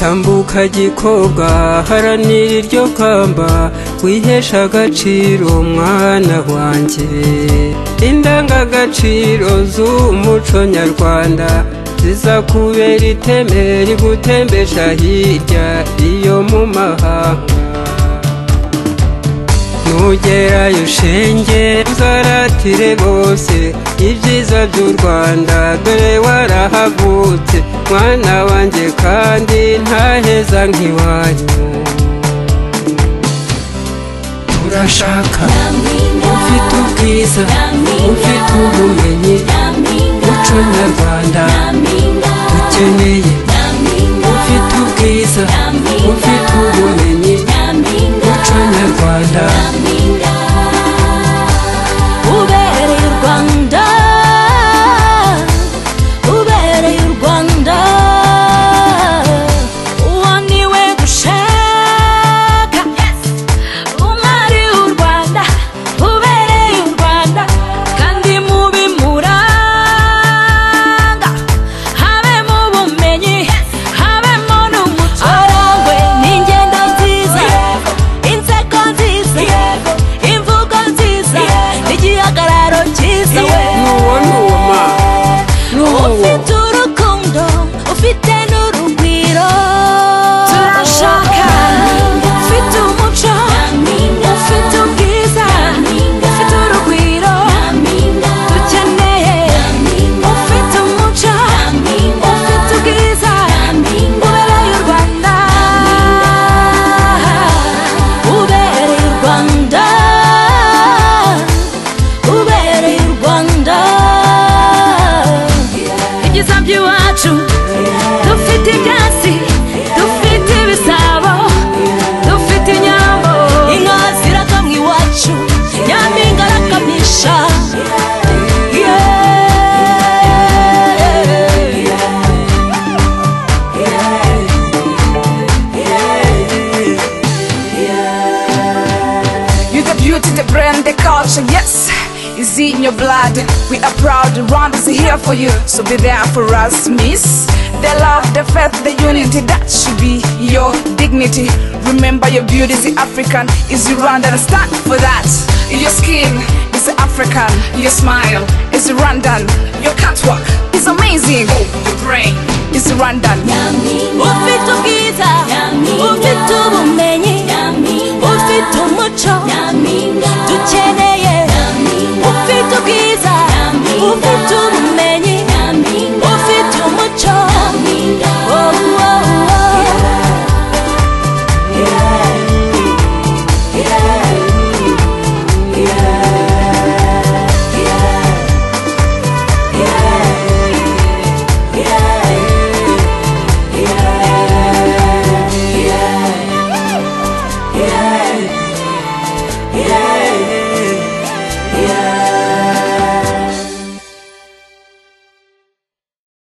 Tambuka gikobwa haranira iryo kamba wihesha agaciro mwana wanjye indangagaciro z'umuco nyarwanda zizakubera iteme rigutembesha hirya iyo mu mahanga nugerayo shenge uzaratire bose ibyiza by'u Rwanda dore warahavutse mwana wanjye kandi ntaheza nk'iwanyu urashaka ufite ubwiza ufite ubumenyi umuco nyarwanda ukeneye ufite ubwiza ufite ubumenyi umuco nyarwanda ubereye u Rwanda ubereye u Rwanda uwo niwe dushaka umwari w'u Rwanda ubereye u Rwanda kandi mu bimuranga habemo ubumenyi habemo n'umuco arangwe n'ingendo nziza inseko nziza imvugo nziza igihagararo cyiza we ufite urukundo ufite n'urugwiro turashaka ufite umuco ufite ubwiza ufite urugwiro dukeneye ufite umuco ufite ubwiza ubereye u Rwanda ubereye u Rwanda ubereye u Rwanda ibyiza by'iwacu dufite ibyatsi dufite ibisabo dufite inyambo inka zirakamwa iwacu nyampinga arakamisha You the beauty, the brand, the culture, yes, is in your blood. We are proud, Rwanda is here for you, so be there for us, miss. The love, the faith, the unity, that should be your dignity. Remember your beauty is African, is Rwandan, stand for that. Your skin is African, your smile is Rwandan, your catwalk is amazing. Your brain is Rwandan. ufite ubwiza ufite ubumenyi ufite umuco